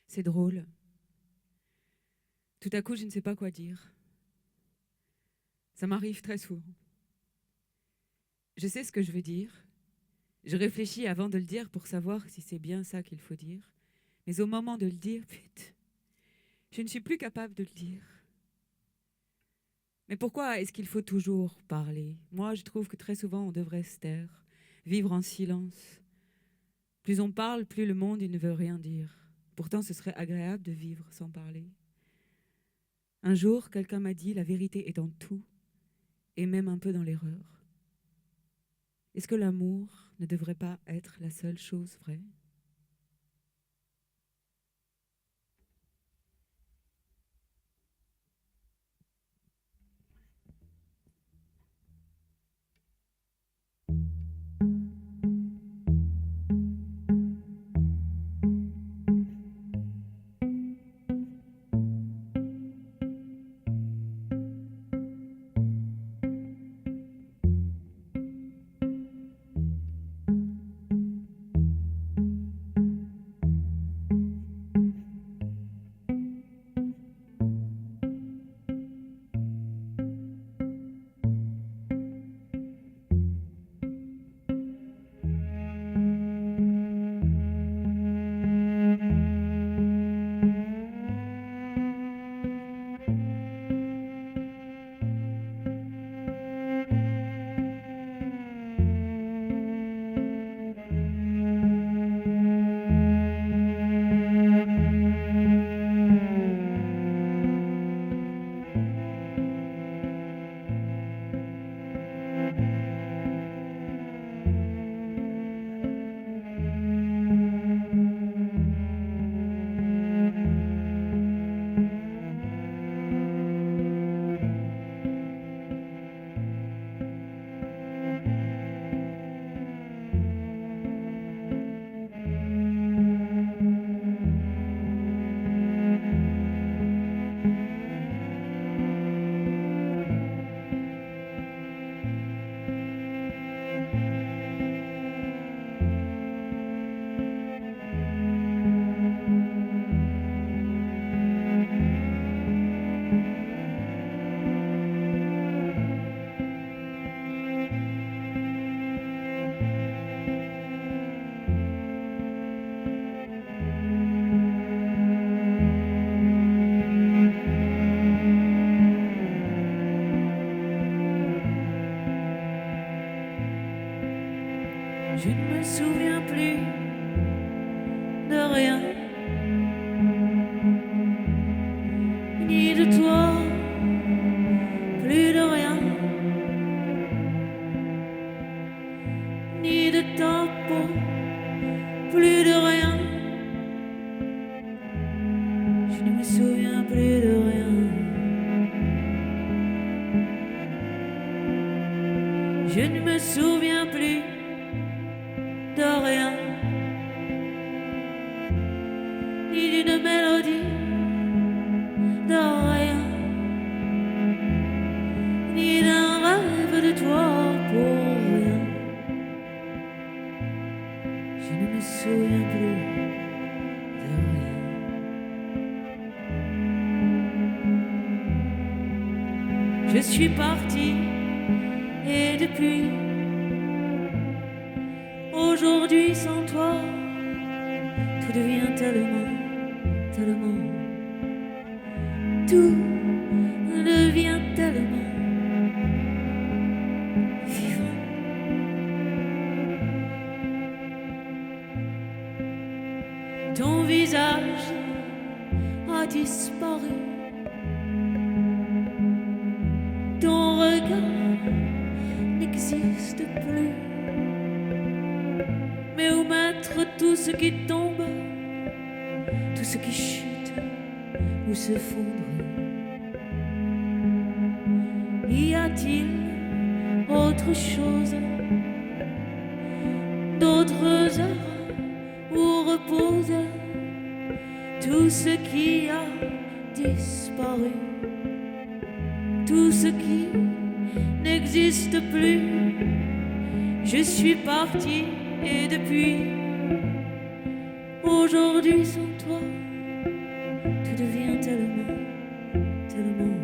C'est drôle. Tout à coup, je ne sais pas quoi dire. Ça m'arrive très souvent. Je sais ce que je veux dire. Je réfléchis avant de le dire pour savoir si c'est bien ça qu'il faut dire. Mais au moment de le dire, putain, je ne suis plus capable de le dire. Mais pourquoi est-ce qu'il faut toujours parler? Moi, je trouve que très souvent, on devrait se taire, vivre en silence. Plus on parle, plus le monde il ne veut rien dire. Pourtant, ce serait agréable de vivre sans parler. Un jour, quelqu'un m'a dit, la vérité est dans tout, et même un peu dans l'erreur. Est-ce que l'amour ne devrait pas être la seule chose vraie? Je ne me souviens plus de rien, ni de toi, plus de rien, ni de ta peau, plus de rien. Je ne me souviens plus de rien. Je ne me souviens plus de rien, ni d'une mélodie, de rien, ni d'un rêve de toi pour rien. Je ne me souviens plus de rien. Je suis parti et depuis aujourd'hui sans toi, tout devient tellement, tellement, tout devient tellement vivant. Ton visage a disparu, ton regard n'existe plus. Mais où mettre tout ce qui tombe, tout ce qui chute ou s'effondre? Y a-t-il autre chose, d'autres heures où repose tout ce qui a disparu, tout ce qui n'existe plus? Je suis parti et depuis aujourd'hui sans toi, devient tellement, tellement,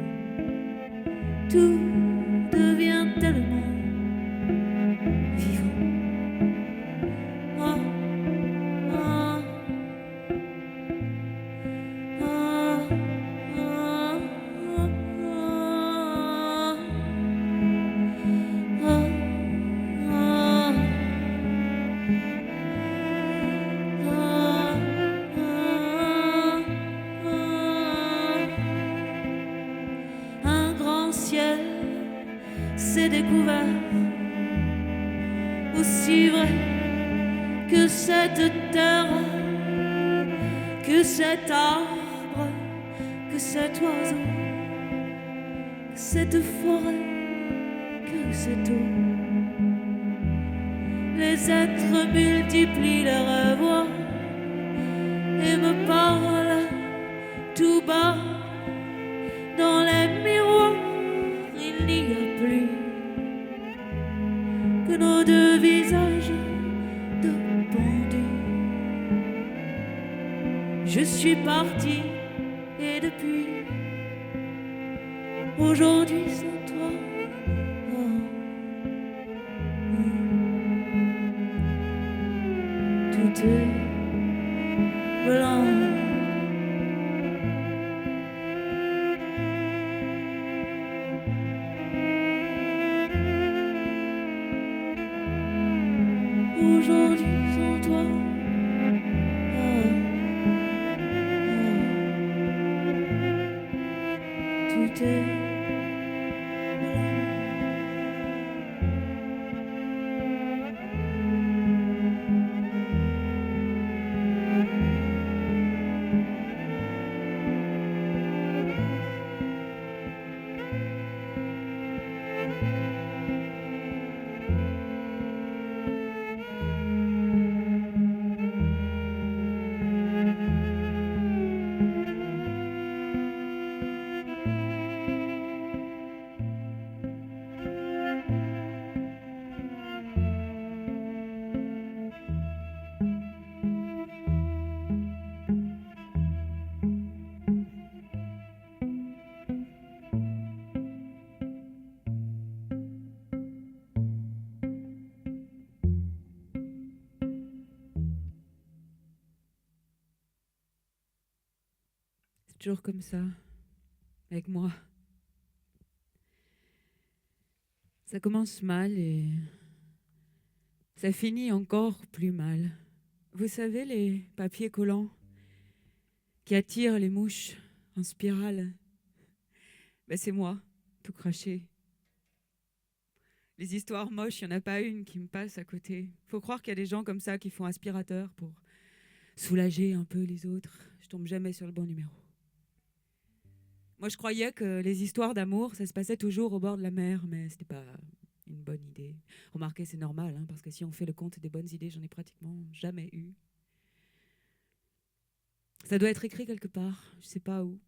tout devient tellement vivant. Ah, ah, ah, ah, ah, un grand ciel s'est découvert, aussi vrai que cette terre, que cet arbre, que cet oiseau, que cette forêt, que cette eau. Les êtres multiplient leurs voix et me parlent tout bas. Dans les miroirs, il n'y a plus que nos deux visages de pendus. Je suis parti et depuis aujourd'hui sans toi, oh, tout est blanc. Aujourd'hui sans toi, tout est toujours comme ça, avec moi. Ça commence mal et ça finit encore plus mal. Vous savez, les papiers collants qui attirent les mouches en spirale, ben c'est moi, tout craché. Les histoires moches, il n'y en a pas une qui me passe à côté. Faut croire qu'il y a des gens comme ça qui font aspirateur pour soulager un peu les autres. Je tombe jamais sur le bon numéro. Moi, je croyais que les histoires d'amour, ça se passait toujours au bord de la mer, mais c'était pas une bonne idée. Remarquez, c'est normal, hein, parce que si on fait le compte des bonnes idées, j'en ai pratiquement jamais eu. Ça doit être écrit quelque part, je sais pas où.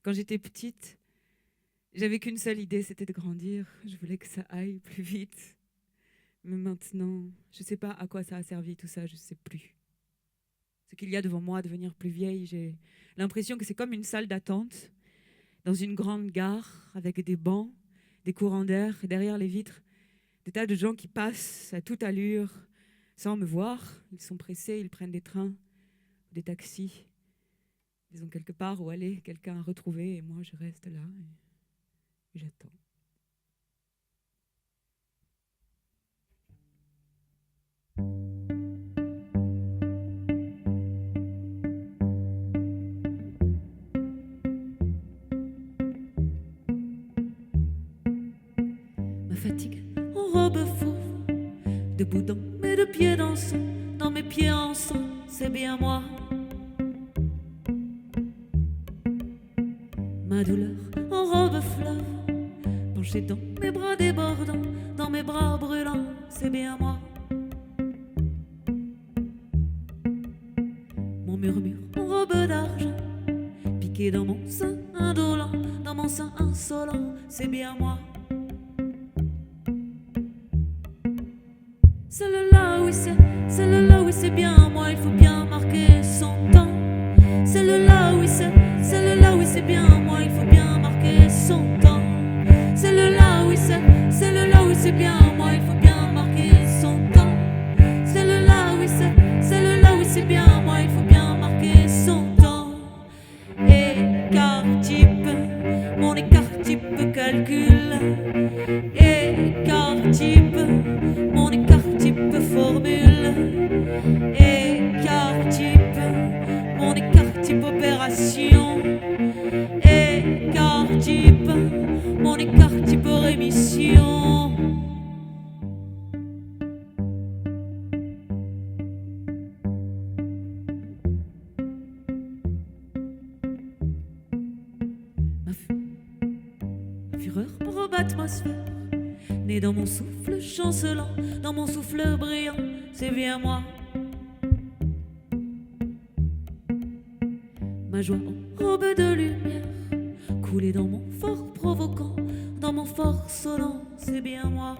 Quand j'étais petite, j'avais qu'une seule idée, c'était de grandir. Je voulais que ça aille plus vite. Mais maintenant, je sais pas à quoi ça a servi tout ça, je sais plus. Ce qu'il y a devant moi, devenir plus vieille, j'ai l'impression que c'est comme une salle d'attente dans une grande gare avec des bancs, des courants d'air, et derrière les vitres, des tas de gens qui passent à toute allure sans me voir. Ils sont pressés, ils prennent des trains, des taxis. Ils ont quelque part où aller, quelqu'un à retrouver, et moi je reste là et j'attends. Ma fatigue en robe fauve, debout dans mes deux pieds dansant, dans mes pieds en sang, c'est bien moi. Ma douleur en robe fleuve, penchée dans mes bras débordants, dans mes bras brûlants, c'est bien moi. Mon murmure en robe d'argent, piqué dans mon sein indolent, dans mon sein insolent, c'est bien moi. Celle-là, oui, celle-là, oui, c'est bien moi, il faut bien marquer son temps. Celle-là, oui, fureur probe atmosphère. Né dans mon souffle chancelant, dans mon souffle brillant, c'est bien moi. Ma joie en robe de lumière, coulée dans mon fort provoquant, dans mon fort sonnant, c'est bien moi.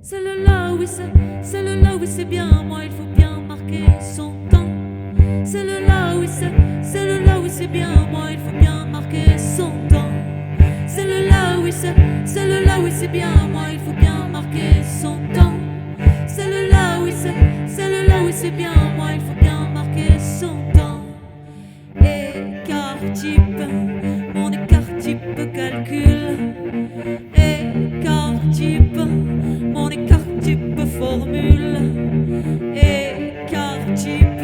Celle-là, oui, celle-là, oui, c'est bien moi, il faut bien marquer son temps. Celle-là, oui, celle-là, oui, c'est bien moi, il faut bien marquer son temps. Celle-là, oui, celle-là, oui, c'est bien moi, il faut bien marquer son temps. Celle-là, oui, celle-là, oui, c'est bien moi, il faut bien marquer son temps. Écart type, mon écart type calcul. Écart type, mon écart type formule. Écart type,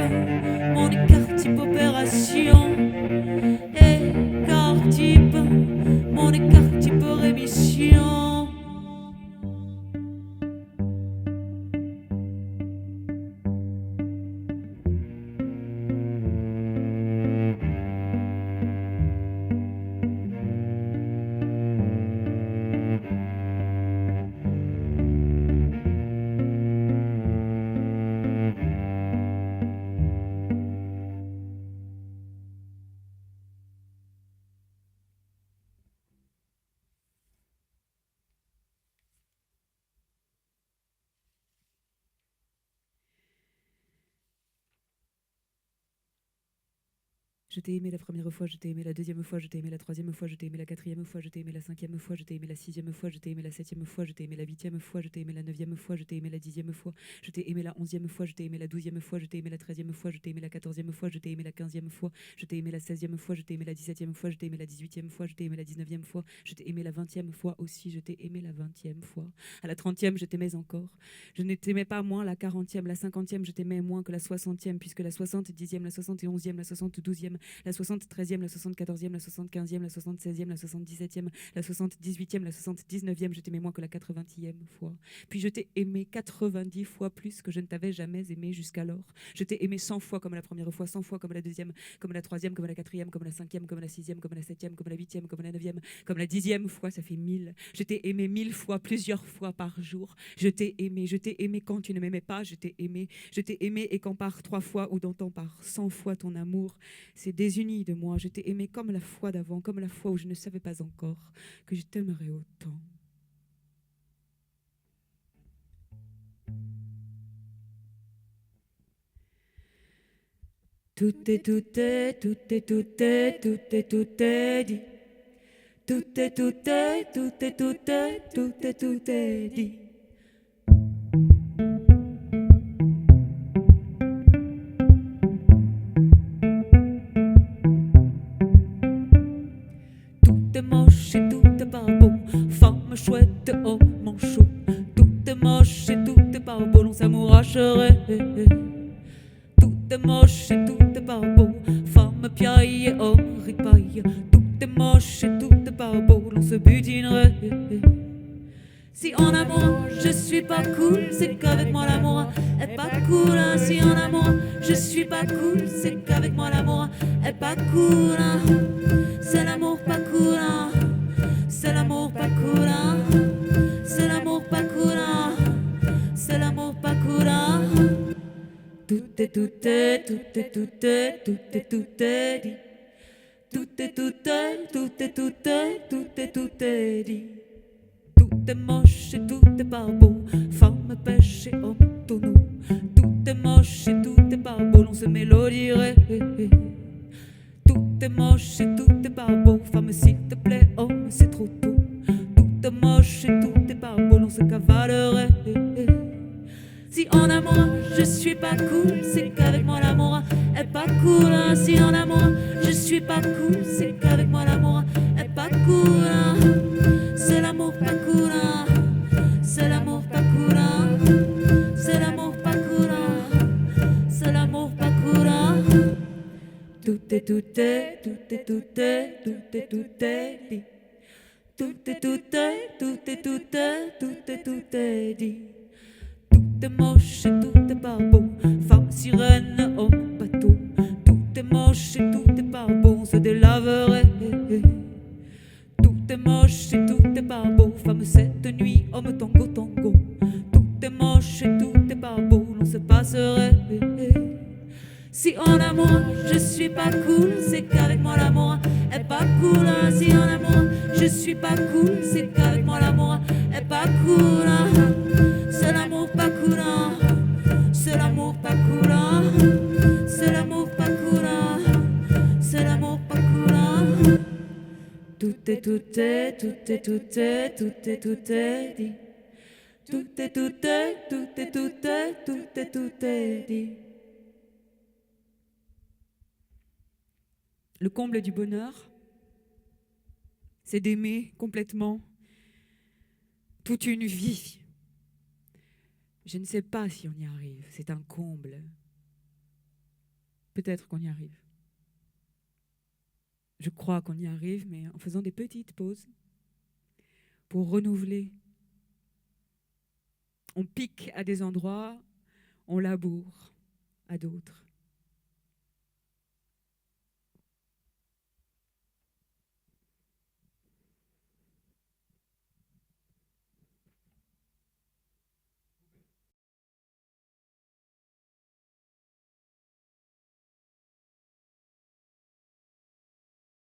mon écart type opération. Écart type, mon écart type rémission. Je t'ai aimé la première fois, je t'ai aimé la deuxième fois, je t'ai aimé la troisième fois, je t'ai aimé la quatrième fois, je t'ai aimé la cinquième fois, je t'ai aimé la sixième fois, je t'ai aimé la septième fois, je t'ai aimé la huitième fois, je t'ai aimé la neuvième fois, je t'ai aimé la dixième fois, je t'ai aimé la onzième fois, je t'ai aimé la douzième fois, je t'ai aimé la treizième fois, je t'ai aimé la quatorzième fois, je t'ai aimé la quinzième fois, je t'ai aimé la seizième fois, je t'ai aimé la dix-septième fois, je t'ai aimé la dix-huitième fois, je t'ai aimé la dix-neuvième fois, je t'ai aimé la vingtième fois aussi, je t'ai aimé la vingtième fois. À la trentième, je t'aimais encore. Je ne t'aimais pas moins la quarantième, la cinquantième, je t'aimais moins que la soixantième, puisque la soixante-dixième, la soixante-et-onzième, la soixante-douzième, la soixante-treizième, la soixante-quatorzième, la soixante-quinzième, la soixante-seizième, la soixante-dix-septième, la soixante-dix-huitième, la soixante-dix-neuvième, je t'aimais moins que la 90e fois. Puis je t'ai aimé 90 fois plus que je ne t'avais jamais aimé jusqu'alors. Je t'ai aimé 100 fois comme la première fois, 100 fois comme la deuxième, comme la troisième, comme la quatrième, comme la cinquième, comme la sixième, comme la septième, comme la huitième, comme la neuvième, comme la dixième fois, ça fait 1000. Je t'ai aimé 1000 fois, plusieurs fois par jour. Je t'ai aimé quand tu ne m'aimais pas, je t'ai aimé et quand par 3 fois ou d'entends par 100 fois ton amour s'est désuni de moi. Je t'ai aimé comme la fois d'avant, comme la fois où je ne savais pas encore que je t'aimerais autant. Tout est dit. Tout est dit. Tout est moche et tout est pas beau, femme chouette, homme manchot. Tout est moche et tout est pas beau, l'on s'amouracherait. Tout est moche et tout est pas beau, femme piaille et homme ripaille. Tout est moche et tout est pas beau, l'on se butinerait. Si en amour je suis pas cool, c'est qu'avec moi l'amour est pas cool. Si en amour je suis pas cool, c'est qu'avec moi l'amour est pas cool. C'est l'amour pas cool, c'est l'amour pas cool, c'est l'amour pas cool, c'est l'amour pas cool. Tout est dit. Tout est dit. Tout est dit. Tout est moche et tout est pas beau, femme pêche et homme tonneau. Tout est moche et tout est pas beau, l'on se mélodierait. Tout est moche et tout est pas beau, femme s'il te plaît, homme c'est trop tôt. Tout est moche et tout est pas beau, l'on se cavalerait. Si en amour je suis pas cool, c'est qu'avec moi l'amour est pas cool. Si en amour je suis pas cool, c'est qu'avec moi l'amour est pas cool. C'est l'amour pas cool, c'est l'amour pas cool, c'est l'amour pas cool, c'est l'amour pas cool. Tout est dit. Tout est dit. Tout est dit. Tout est moche et tout est pas beau, femme sirène, homme bateau. Tout est moche et tout est pas beau, on se délaverait. Si en amour je suis pas cool, c'est qu'avec moi l'amour est pas cool. Si en amour je suis pas cool, c'est qu'avec moi l'amour est pas cool. C'est l'amour pas cool, c'est l'amour pas cool, c'est l'amour pas cool, c'est l'amour pas cool. Tout est, tout est, tout est, tout est, tout est, tout est dit. Tout est, tout est, tout est, tout est, tout est, tout est dit. Le comble du bonheur, c'est d'aimer complètement toute une vie. Je ne sais pas si on y arrive, c'est un comble. Peut-être qu'on y arrive. Je crois qu'on y arrive, mais en faisant des petites pauses pour renouveler. On pique à des endroits, on laboure à d'autres.